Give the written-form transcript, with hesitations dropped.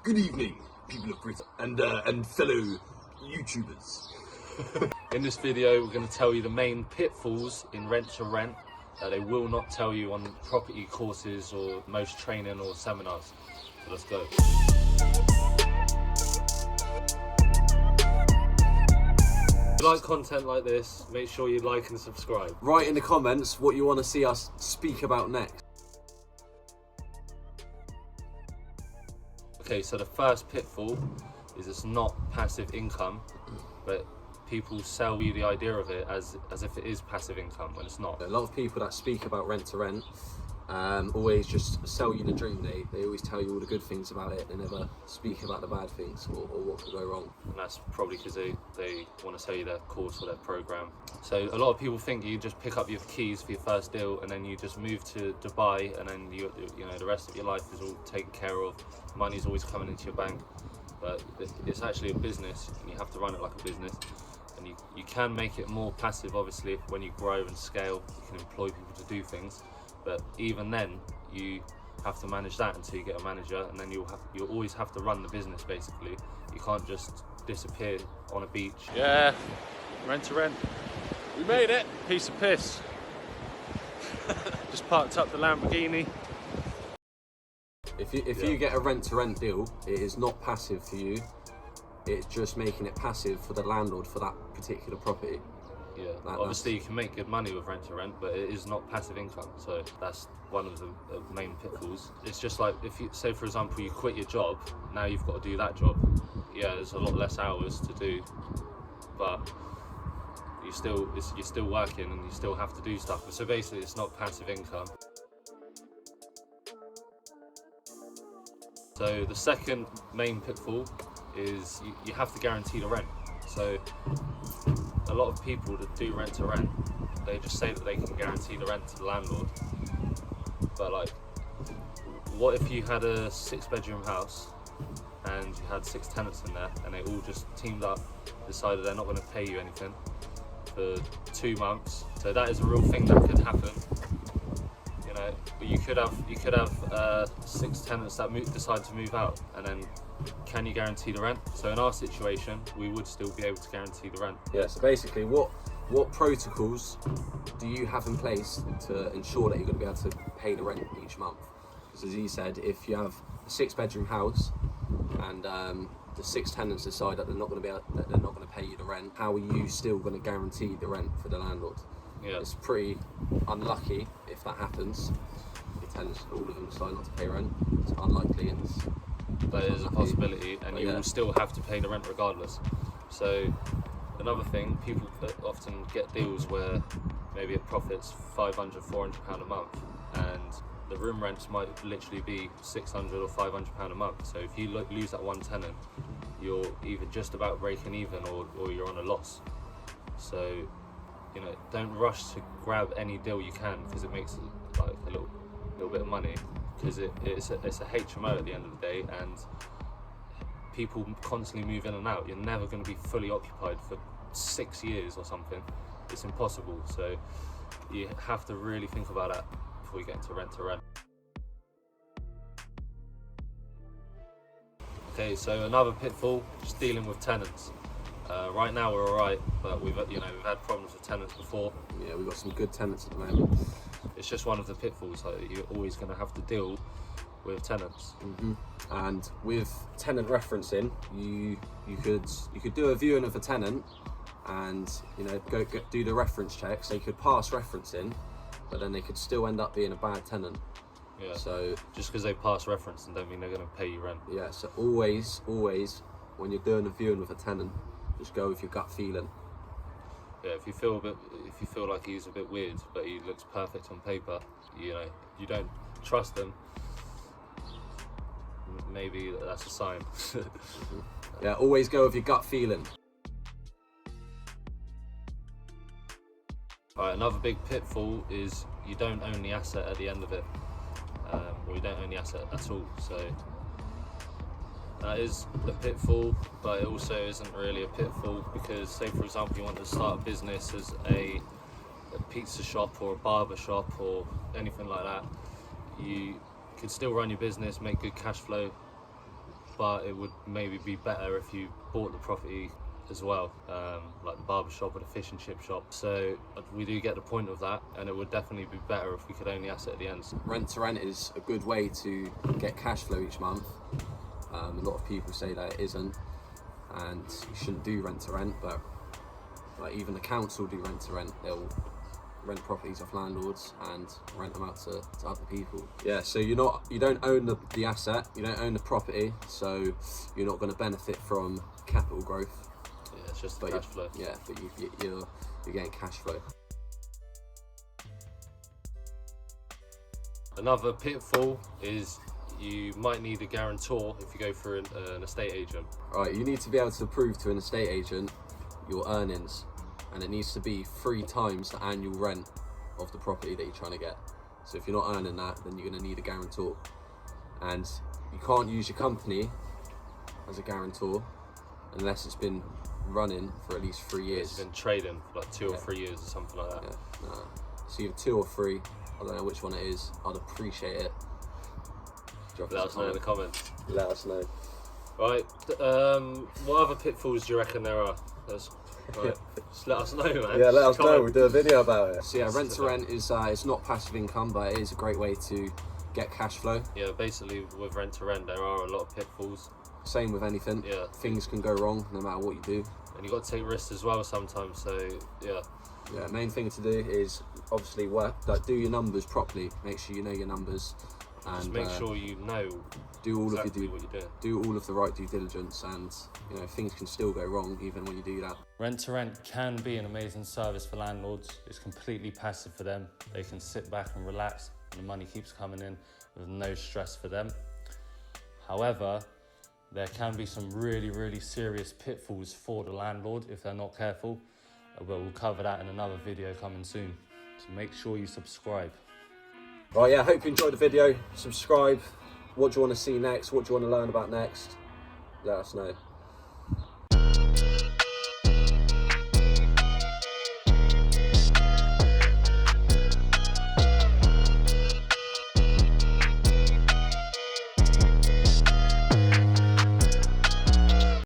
Good evening, people of Britain and fellow YouTubers. In this video, we're going to tell you the main pitfalls in rent to rent that they will not tell you on property courses or most training or seminars. So let's go. If you like content like this, make sure you like and subscribe. Write in the comments what you want to see us speak about next. Okay, so the first pitfall is it's not passive income, but people sell you the idea of it as if it is passive income when it's not. A lot of people that speak about rent to rent always just sell you the dream. They always tell you all the good things about it. They never speak about the bad things or what could go wrong. And that's probably because they want to sell you their course or their program. So a lot of people think you just pick up your keys for your first deal and then you just move to Dubai and then you know the rest of your life is all taken care of. Money's always coming into your bank, but it's actually a business and you have to run it like a business. And you can make it more passive, obviously, when you grow and scale. You can employ people to do things, but even then you have to manage that until you get a manager, and then you'll always have to run the business. Basically, you can't just disappear on a beach. Yeah, rent to rent. We made it. Piece of piss. Just parked up the Lamborghini. If you get a rent to rent deal, it is not passive for you. It's just making it passive for the landlord for that particular property. Yeah, obviously you can make good money with rent to rent, but it is not passive income. So that's one of the main pitfalls. It's just like if you say, for example, you quit your job, now you've got to do that job. Yeah, there's a lot less hours to do, but you're still working and you still have to do stuff. So basically, it's not passive income. So the second main pitfall is you have to guarantee the rent. So a lot of people that do rent to rent, they just say that they can guarantee the rent to the landlord. But like, what if you had a 6-bedroom house and you had 6 tenants in there and they all just teamed up, decided they're not going to pay you anything for 2 months? So that is a real thing that could happen. You know, but you could have 6 tenants that decide to move out, and then can you guarantee the rent? So in our situation, we would still be able to guarantee the rent. Yeah, so basically what protocols do you have in place to ensure that you're going to be able to pay the rent each month? Because as he said, if you have a 6-bedroom house and the 6 tenants decide that they're not going to pay you the rent, how are you still going to guarantee the rent for the landlord? Yeah. It's pretty unlucky if that happens. The tenants, all of them decide not to pay rent. It's unlikely. That is a possibility, and you will still have to pay the rent regardless. So another thing, people often get deals where maybe it profits £500, £400 a month, and the room rents might literally be £600 or £500 a month. So if you lose that one tenant, you're either just about breaking even or you're on a loss. So you know, don't rush to grab any deal you can, because it makes like a little bit of money, because it's a HMO at the end of the day, and people constantly move in and out. You're never going to be fully occupied for 6 years or something. It's impossible. So you have to really think about that before you get into rent to rent. Okay, so another pitfall, just dealing with tenants. Right now we're alright, but we've had problems with tenants before. Yeah, we've got some good tenants at the moment. It's just one of the pitfalls. Like, you're always going to have to deal with tenants. Mm-hmm. And with tenant referencing, you could do a viewing of a tenant, and go do the reference checks. They could pass referencing, but then they could still end up being a bad tenant. Yeah. So just because they pass referencing don't mean they're going to pay you rent. Yeah. So always, when you're doing a viewing with a tenant, just go with your gut feeling. Yeah, if you feel like he's a bit weird, but he looks perfect on paper, you don't trust him, maybe that's a sign. Yeah, always go with your gut feeling. Alright, another big pitfall is you don't own the asset at the end of it, or you don't own the asset at all. So that is a pitfall, but it also isn't really a pitfall, because say for example you want to start a business as a pizza shop or a barber shop or anything like that, you could still run your business, make good cash flow, but it would maybe be better if you bought the property as well, like the barber shop or the fish and chip shop. So we do get the point of that, and it would definitely be better if we could own the asset at the end. Rent to rent is a good way to get cash flow each month. A lot of people say that it isn't, and you shouldn't do rent to rent, but like even the council do rent to rent. They'll rent properties off landlords and rent them out to other people. Yeah, so you don't own the asset, you don't own the property, so you're not going to benefit from capital growth. Yeah, it's just the cash flow. Yeah, but you're getting cash flow. Another pitfall is you might need a guarantor if you go through an estate agent. Right, you need to be able to prove to an estate agent your earnings, and it needs to be 3 times the annual rent of the property that you're trying to get. So if you're not earning that, then you're going to need a guarantor, and you can't use your company as a guarantor unless it's been running for at least 3 years. It's been trading for like 2 or 3 years or something like that. Yeah, no. So either 2 or 3, I don't know which one it is. I'd appreciate it. Let us know in the comments. Let us know. Right, what other pitfalls do you reckon there are? Right, just let us know, man. Yeah, let us comment. know. We'll do a video about it. So yeah, rent to rent is it's not passive income, but it is a great way to get cash flow. Yeah, basically with rent to rent, there are a lot of pitfalls. Same with anything. Yeah, things can go wrong no matter what you do. And you got to take risks as well sometimes. So yeah. Yeah, main thing to do is obviously do your numbers properly. Make sure you know your numbers. And just make sure you know do all exactly of what you're doing. Do all of the right due diligence, and things can still go wrong even when you do that. Rent to rent can be an amazing service for landlords. It's completely passive for them. They can sit back and relax, and the money keeps coming in with no stress for them. However, there can be some really serious pitfalls for the landlord if they're not careful. But we'll cover that in another video coming soon. So make sure you subscribe. Right, yeah, hope you enjoyed the video. Subscribe. What do you want to see next? What do you want to learn about next? Let us know.